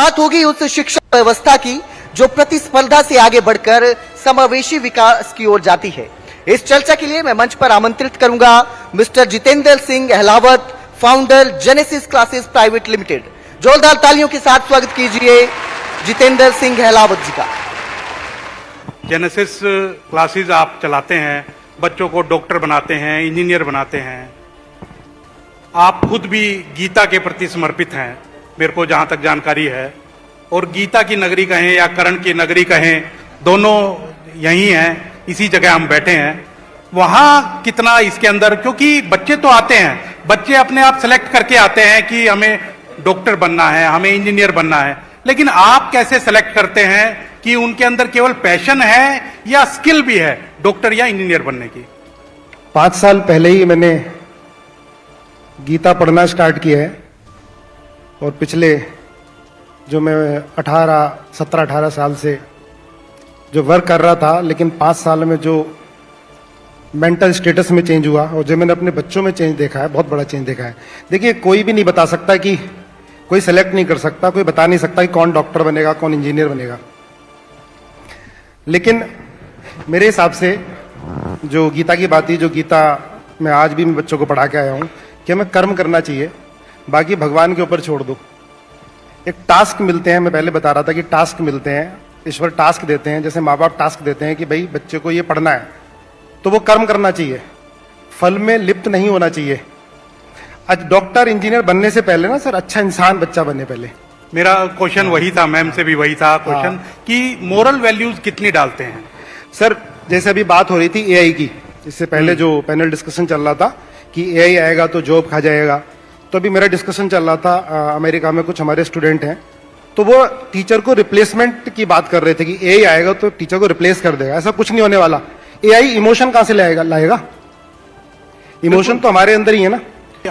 बात होगी उस शिक्षा व्यवस्था की जो प्रतिस्पर्धा से आगे बढ़कर समावेशी विकास की ओर जाती है। इस चर्चा के लिए मैं मंच पर आमंत्रित करूंगा mister Jitendra Singh Ahlawat, founder genesis classes private limited. जोरदार तालियों के साथ स्वागत कीजिए जितेंद्र सिंह अहलावत जी का। जेनेसिस क्लासेस आप चलाते हैं, बच्चों को डॉक्टर बनाते हैं, इंजीनियर बनाते हैं। आप खुद भी गीता के प्रति समर्पित हैं, मेरे को जहां तक जानकारी है। और गीता की नगरी कहें या कर्ण की नगरी कहें, दोनों यही हैं, इसी जगह हम बैठे हैं। वहां कितना इसके अंदर, क्योंकि बच्चे तो आते हैं, बच्चे अपने आप सेलेक्ट करके आते हैं कि हमें डॉक्टर बनना है, हमें इंजीनियर बनना है, लेकिन आप कैसे सेलेक्ट करते हैं कि उनके अंदर केवल पैशन है या स्किल भी है डॉक्टर या इंजीनियर बनने की? 5 साल पहले ही मैंने गीता पढ़ना स्टार्ट किया है और पिछले जो मैं 17-18 साल से जो वर्क कर रहा था, लेकिन 5 साल में जो मेंटल स्टेटस में चेंज हुआ और जो मैंने अपने बच्चों में चेंज देखा है, बहुत बड़ा चेंज देखा है। देखिए, कोई भी नहीं बता सकता कि कोई सेलेक्ट नहीं कर सकता, कोई बता नहीं सकता कि कौन डॉक्टर बनेगा, कौन इंजीनियर बनेगा। लेकिन मेरे हिसाब से जो गीता की बात थी, जो गीता मैं आज भी मैं बच्चों को पढ़ा के आया हूं कि हमें कर्म करना चाहिए, बाकी भगवान के ऊपर छोड़ दो। एक टास्क मिलते हैं, मैं पहले बता रहा था कि टास्क मिलते हैं, ईश्वर टास्क देते हैं। जैसे माँ बाप टास्क देते हैं कि भाई बच्चे को ये पढ़ना है, तो वो कर्म करना चाहिए, फल में लिप्त नहीं होना चाहिए। आज डॉक्टर इंजीनियर बनने से पहले ना सर, अच्छा इंसान बच्चा बने पहले। मेरा क्वेश्चन वही था, मैम से भी वही था क्वेश्चन कि मोरल वैल्यूज कितनी डालते हैं सर? जैसे अभी बात हो रही थी एआई की, इससे पहले जो पैनल डिस्कशन चल रहा था कि एआई आएगा तो जॉब खा जाएगा, तो अभी मेरा डिस्कशन चल रहा था, अमेरिका में कुछ हमारे स्टूडेंट हैं, तो वो टीचर को रिप्लेसमेंट की बात कर रहे थे कि एआई आएगा तो टीचर को रिप्लेस कर देगा। ऐसा कुछ नहीं होने वाला। एआई इमोशन कहां से लाएगा? इमोशन तो हमारे अंदर ही है ना।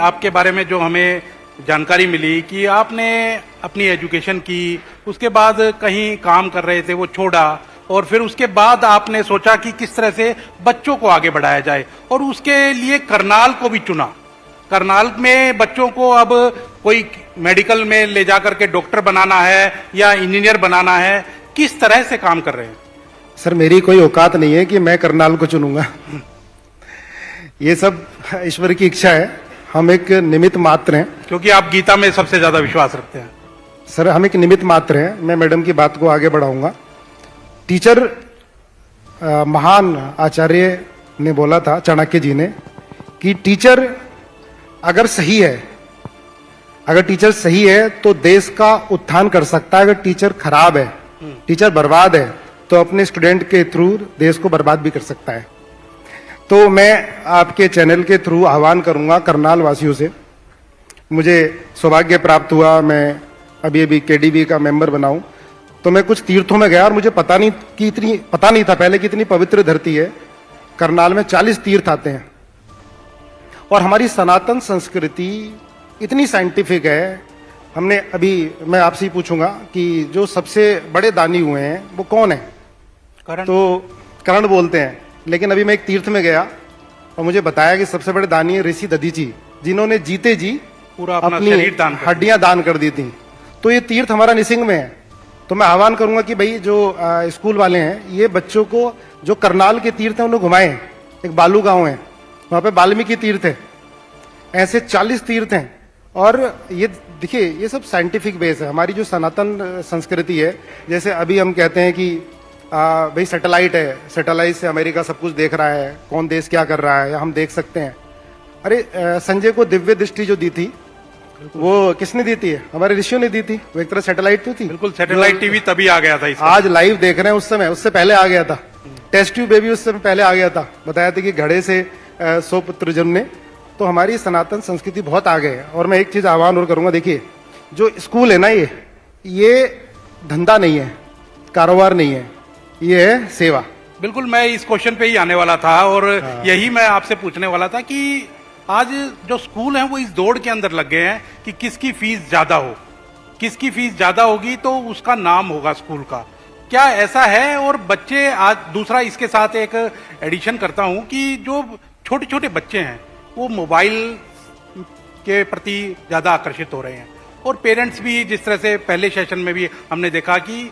आपके बारे में जो हमें जानकारी मिली कि आपने अपनी एजुकेशन की, उसके बाद कहीं काम कर रहे थे, वो छोड़ा, और फिर उसके बाद आपने सोचा कि किस तरह से बच्चों को आगे बढ़ाया जाए, और उसके लिए करनाल को भी चुना। करनाल में बच्चों को अब कोई मेडिकल में ले जाकर के डॉक्टर बनाना है या इंजीनियर बनाना है, किस तरह से काम कर रहे हैं? सर, मेरी कोई औकात नहीं है कि मैं करनाल को चुनूंगा। ये सब ईश्वर की इच्छा है, हम एक निमित्त मात्र हैं। क्योंकि आप गीता में सबसे ज्यादा विश्वास रखते हैं। सर, हम एक निमित्त मात्र हैं। मैं मैडम की बात को आगे बढ़ाऊंगा। टीचर, महान आचार्य ने बोला था, चाणक्य जी ने, कि टीचर अगर सही है, अगर टीचर सही है तो देश का उत्थान कर सकता है। अगर टीचर खराब है, टीचर बर्बाद है, तो अपने स्टूडेंट के थ्रू देश को बर्बाद भी कर सकता है। तो मैं आपके चैनल के थ्रू आह्वान करूंगा करनाल वासियों से। मुझे सौभाग्य प्राप्त हुआ, मैं अभी अभी केडीबी का मेंबर बनाऊं, तो मैं कुछ तीर्थों में गया और मुझे पता नहीं था पहले कि इतनी पवित्र धरती है। करनाल में 40 तीर्थ आते हैं और हमारी सनातन संस्कृति इतनी साइंटिफिक है। हमने अभी, मैं आपसे ही पूछूंगा कि जो सबसे बड़े दानी हुए हैं वो कौन है? कर्ण। तो कर्ण बोलते हैं, लेकिन अभी मैं एक तीर्थ में गया और मुझे बताया कि सबसे बड़े दानी है ऋषि दधीची, जिन्होंने जीते जी पूरा अपना अपनी शरीर दान कर हड्डियां दान कर दी थी। तो ये तीर्थ हमारा निसिंग में है। तो मैं आह्वान करूंगा कि भाई जो स्कूल वाले हैं, ये बच्चों को जो करनाल के तीर्थ हैं उन्हें घुमाएं। एक बालू गांव है, वहां पे वाल्मीकि तीर्थ है, ऐसे 40 तीर्थ हैं। और ये देखिए, ये सब साइंटिफिक बेस है। हमारी जो सनातन संस्कृति है, जैसे अभी हम कहते हैं कि भाई सैटेलाइट है, सैटेलाइट से अमेरिका सब कुछ देख रहा है, कौन देश क्या कर रहा है, हम देख सकते हैं। अरे संजय को दिव्य दृष्टि जो दी थी, वो किसने दी थी? हमारे ऋषियों ने दी थी। वो एक तरह सैटेलाइट तो थी। बिल्कुल, सैटेलाइट टीवी तभी आ गया था इसका। आज लाइव देख रहे हैं, उस समय, उससे पहले आ गया था। टेस्ट ट्यूब बेबी उससे पहले आ गया था। बताया था कि घड़े से 100 पुत्र जन्मे। तो हमारी सनातन संस्कृति बहुत आगे है। और मैं एक चीज आह्वान और करूंगा, देखिए, जो स्कूल है ना, ये धंधा नहीं है, कारोबार नहीं है, ये है सेवा। बिल्कुल, मैं इस क्वेश्चन पे ही आने वाला था और यही मैं आपसे पूछने वाला था कि आज जो स्कूल हैं वो इस दौड़ के अंदर लग गए हैं कि किसकी फीस ज्यादा हो, किसकी फीस ज्यादा होगी तो उसका नाम होगा स्कूल का। क्या ऐसा है? और बच्चे आज, दूसरा इसके साथ एक एडिशन करता हूं कि जो छोटे छोटे बच्चे हैं वो मोबाइल के प्रति ज्यादा आकर्षित हो रहे हैं और पेरेंट्स भी, जिस तरह से पहले सेशन में भी हमने देखा कि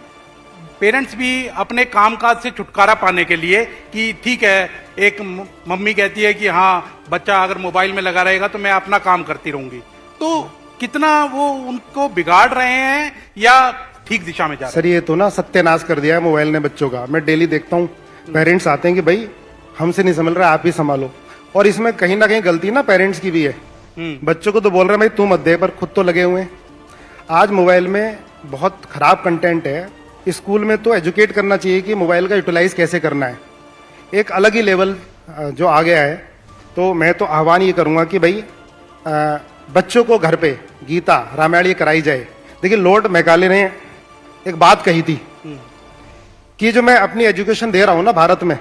पेरेंट्स भी अपने कामकाज से छुटकारा पाने के लिए कि ठीक है, एक मम्मी कहती है कि हाँ बच्चा अगर मोबाइल में लगा रहेगा तो मैं अपना काम करती रहूंगी, तो कितना वो उनको बिगाड़ रहे हैं या ठीक दिशा में जा रहे हैं? सर ये तो ना सत्यानाश कर दिया है मोबाइल ने बच्चों का। मैं डेली देखता हूँ पेरेंट्स आते हैं कि भाई हमसे नहीं संभल रहा, आप ही संभालो। और इसमें कहीं ना कहीं गलती ना पेरेंट्स की भी है। बच्चों को तो बोल रहे हैं भाई तू मत दे, पर खुद तो लगे हुए हैं। आज मोबाइल में बहुत खराब कंटेंट है। स्कूल में तो एजुकेट करना चाहिए कि मोबाइल का यूटिलाइज कैसे करना है। एक अलग ही लेवल जो आ गया है। तो मैं तो आह्वान ये करूंगा कि भाई बच्चों को घर पे गीता रामायण ये कराई जाए। देखिए लॉर्ड मैकाले ने एक बात कही थी कि जो मैं अपनी एजुकेशन दे रहा हूं ना भारत में,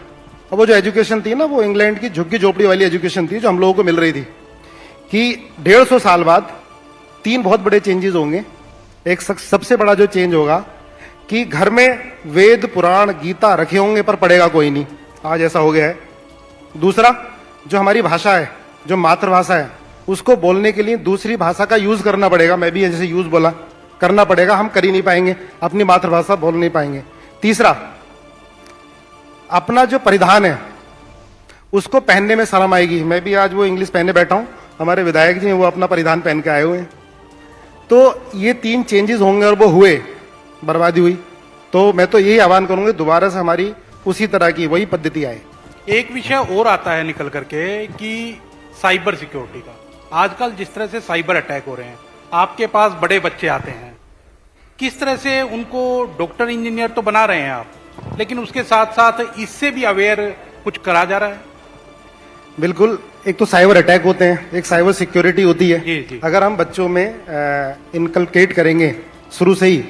अब वो जो एजुकेशन थी ना वो इंग्लैंड की झुग्गी झोपड़ी वाली एजुकेशन थी जो हम लोगों को मिल रही थी, कि 150 साल बाद 3 बहुत बड़े चेंजेस होंगे। एक सबसे बड़ा जो चेंज होगा कि घर में वेद पुराण गीता रखे होंगे पर पढ़ेगा कोई नहीं, आज ऐसा हो गया है। दूसरा, जो हमारी भाषा है, जो मातृभाषा है, उसको बोलने के लिए दूसरी भाषा का यूज करना पड़ेगा। मैं भी जैसे यूज बोला करना पड़ेगा, हम कर ही नहीं पाएंगे, अपनी मातृभाषा बोल नहीं पाएंगे। तीसरा, अपना जो परिधान है उसको पहनने में शर्म आएगी। मैं भी आज वो इंग्लिश पहने बैठा हूं, हमारे विधायक जी हैं वो अपना परिधान पहन के आए हुए हैं। तो ये 3 चेंजेस होंगे और वो हुए, बर्बादी हुई। तो मैं तो यही आह्वान करूंगा दोबारा से हमारी उसी तरह की वही पद्धति आए। एक विषय और आता है निकल करके कि साइबर सिक्योरिटी का। आजकल जिस तरह से साइबर अटैक हो रहे हैं, आपके पास बड़े बच्चे आते हैं, किस तरह से उनको डॉक्टर इंजीनियर तो बना रहे हैं आप, लेकिन उसके साथ साथ इससे भी अवेयर कुछ करा जा रहा है? बिल्कुल, एक तो साइबर अटैक होते हैं, एक साइबर सिक्योरिटी होती है। जी, जी। अगर हम बच्चों में इनकलकेट करेंगे शुरू से ही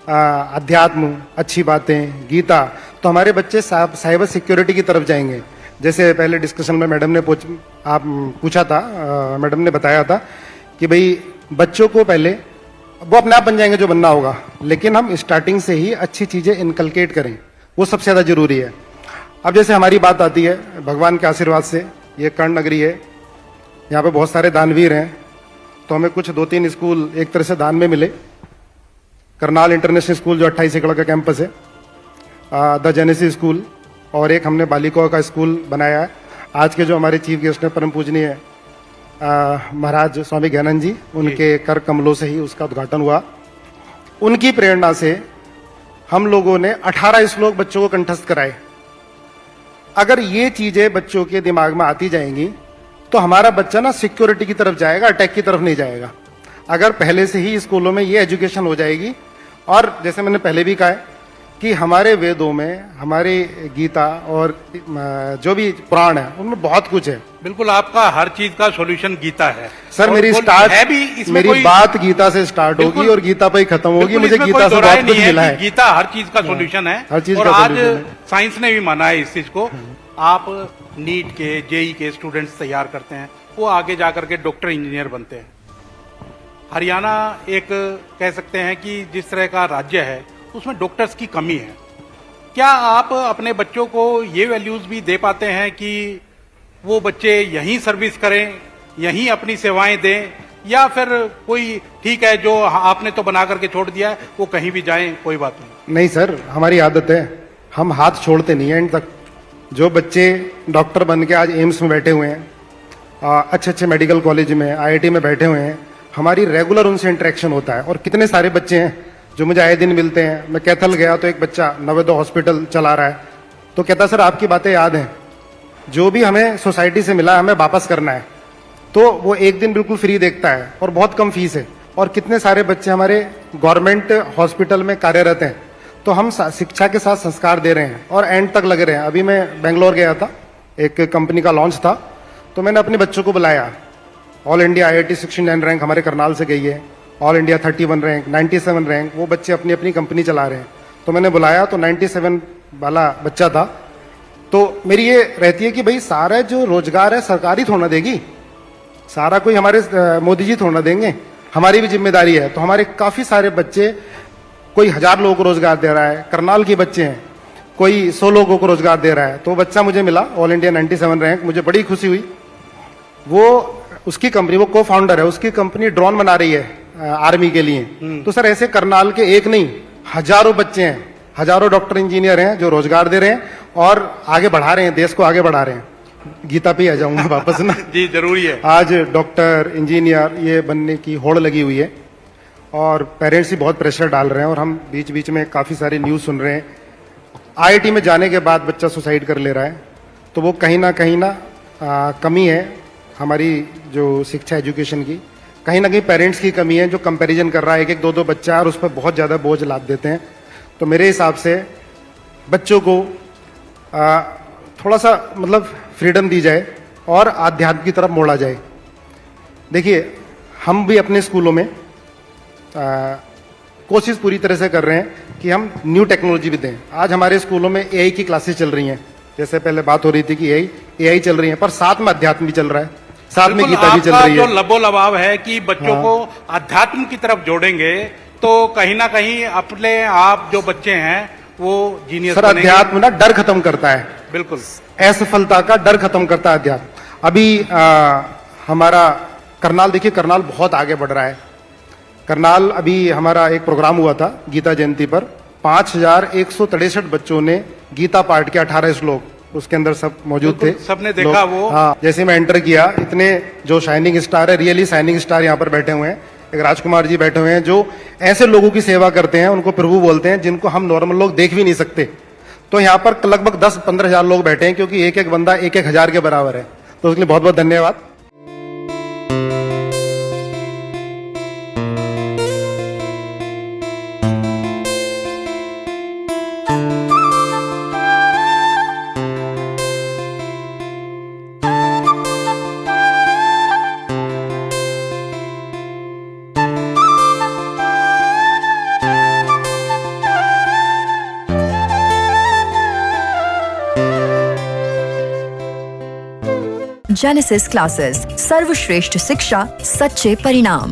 अध्यात्म, अच्छी बातें, गीता, तो हमारे बच्चे साइबर सिक्योरिटी की तरफ जाएंगे। जैसे पहले डिस्कशन में मैडम ने पूछा था, मैडम ने बताया था कि भाई बच्चों को पहले वो अपने आप बन जाएंगे जो बनना होगा, लेकिन हम स्टार्टिंग से ही अच्छी चीजें इनकलकेट करें, वो सबसे ज्यादा जरूरी है। अब जैसे हमारी बात आती है, भगवान के आशीर्वाद से ये कर्ण नगरी है, यहाँ पे बहुत सारे दानवीर हैं, तो हमें कुछ 2-3 स्कूल एक तरह से दान में मिले। करनाल इंटरनेशनल स्कूल जो 28 एकड़ का कैंपस है, द जेनेसिस स्कूल, और एक हमने बालिकाओं का स्कूल बनाया है। आज के जो हमारे चीफ गेस्ट हैं परम पूजनीय महाराज स्वामी ज्ञानंद जी, उनके कर कमलों से ही उसका उद्घाटन हुआ। उनकी प्रेरणा से हम लोगों ने 18 श्लोक बच्चों को कंठस्थ कराए। अगर ये चीजें बच्चों के दिमाग में आती जाएंगी तो हमारा बच्चा ना सिक्योरिटी की तरफ जाएगा, अटैक की तरफ नहीं जाएगा। अगर पहले से ही स्कूलों में ये एजुकेशन हो जाएगी, और जैसे मैंने पहले भी कहा है कि हमारे वेदों में, हमारे गीता और जो भी पुराण है उनमें बहुत कुछ है। बिल्कुल, आपका हर चीज का सॉल्यूशन गीता है। सर मेरी बात गीता से स्टार्ट होगी और गीता पे ही खत्म होगी। मुझे गीता से बहुत कुछ मिला है। गीता हर चीज का सॉल्यूशन है, हर चीज और का आज solution है। साइंस ने भी माना है इस चीज को। आप नीट के, जेई के स्टूडेंट्स तैयार करते हैं, वो आगे जाकर के डॉक्टर इंजीनियर बनते हैं। हरियाणा एक कह सकते हैं कि जिस तरह का राज्य है उसमें डॉक्टर्स की कमी है। क्या आप अपने बच्चों को ये वैल्यूज भी दे पाते हैं कि वो बच्चे यहीं सर्विस करें, यहीं अपनी सेवाएं दें, या फिर कोई ठीक है जो आपने तो बना करके छोड़ दिया है वो कहीं भी जाएं, कोई बात नहीं? नहीं सर, हमारी आदत है, हम हाथ छोड़ते नहीं है एंड तक। जो बच्चे डॉक्टर बन के आज एम्स में बैठे हुए हैं, अच्छे अच्छे मेडिकल कॉलेज में, आईआईटी में बैठे हुए हैं, हमारी रेगुलर उनसे इंटरेक्शन होता है। और कितने सारे बच्चे हैं जो मुझे आए दिन मिलते हैं। मैं कैथल गया तो एक बच्चा नवोदय हॉस्पिटल चला रहा है, तो कहता सर आपकी बातें याद हैं, जो भी हमें सोसाइटी से मिला हमें वापस करना है। तो वो एक दिन बिल्कुल फ्री देखता है और बहुत कम फीस है। और कितने सारे बच्चे हमारे गवर्नमेंट हॉस्पिटल में कार्यरत हैं, तो हम शिक्षा के साथ संस्कार दे रहे हैं और एंड तक लगे रहे हैं। अभी मैं बेंगलोर गया था, एक कंपनी का लॉन्च था, तो मैंने अपने बच्चों को बुलाया। ऑल इंडिया IIT 69 रैंक हमारे करनाल से गई है, ऑल इंडिया 31 रैंक, 97 रैंक, वो बच्चे अपनी अपनी कंपनी चला रहे हैं। तो मैंने बुलाया तो 97 वाला बच्चा था। तो मेरी ये रहती है कि भाई सारा जो रोजगार है सरकारी थोड़ा देगी, सारा कोई हमारे मोदी जी थोड़ा देंगे, हमारी भी जिम्मेदारी है। तो हमारे काफी सारे बच्चे, कोई 1000 लोगों को रोजगार दे रहा है, करनाल के बच्चे हैं, कोई 100 लोगों को रोजगार दे रहा है। तो बच्चा मुझे मिला ऑल इंडिया 97 रैंक, मुझे बड़ी खुशी हुई। वो उसकी कंपनी, वो को फाउंडर है, उसकी कंपनी ड्रोन बना रही है आर्मी के लिए। तो सर ऐसे करनाल के एक नहीं हजारों बच्चे हैं, हजारों डॉक्टर इंजीनियर हैं जो रोजगार दे रहे हैं और आगे बढ़ा रहे हैं, देश को आगे बढ़ा रहे हैं। गीता पे ही आ जाऊंगा वापस ना। जी जरूरी है। आज डॉक्टर इंजीनियर ये बनने की होड़ लगी हुई है और पेरेंट्स ही बहुत प्रेशर डाल रहे हैं और हम बीच बीच में काफी सारी न्यूज सुन रहे हैं। आईआईटी में जाने के बाद बच्चा सुसाइड कर ले रहा है, तो वो कहीं ना कमी है हमारी जो शिक्षा एजुकेशन की। कहीं ना कहीं पेरेंट्स की कमी है जो कंपैरिजन कर रहा है, एक एक दो दो बच्चा है और उस पर बहुत ज़्यादा बोझ लाद देते हैं। तो मेरे हिसाब से बच्चों को थोड़ा सा मतलब फ्रीडम दी जाए और आध्यात्म की तरफ मोड़ा जाए। देखिए हम भी अपने स्कूलों में कोशिश पूरी तरह से कर रहे हैं कि हम न्यू टेक्नोलॉजी भी दें। आज हमारे स्कूलों में एआई की क्लासेस चल रही हैं, जैसे पहले बात हो रही थी कि एआई चल रही है, पर साथ में अध्यात्म भी चल रहा है, साथ में गीता भी चल रही जो है। लबो लबाव है कि बच्चों को अध्यात्म की तरफ जोड़ेंगे तो कहीं ना कहीं अपने आप जो बच्चे हैं वो जीनियस सर अध्यात्म ना डर खत्म करता है, बिल्कुल असफलता का डर खत्म करता है अध्यात्म। अभी हमारा करनाल देखिए, करनाल बहुत आगे बढ़ रहा है। करनाल अभी हमारा एक प्रोग्राम हुआ था गीता जयंती पर, 5163 बच्चों ने गीता पाठ के 18 श्लोक उसके अंदर सब मौजूद थे, सबने देखा वो। हाँ, जैसे मैं एंटर किया इतने जो शाइनिंग स्टार है, रियली शाइनिंग स्टार यहाँ पर बैठे हुए हैं। एक राजकुमार जी बैठे हुए हैं जो ऐसे लोगों की सेवा करते हैं, उनको प्रभु बोलते हैं, जिनको हम नॉर्मल लोग देख भी नहीं सकते। तो यहाँ पर लगभग 10-15 हजार लोग बैठे हैं, क्योंकि एक एक बंदा 1-1 हजार के बराबर है। तो उसके लिए बहुत बहुत धन्यवाद। जेनेसिस क्लासेस, सर्वश्रेष्ठ शिक्षा, सच्चे परिणाम।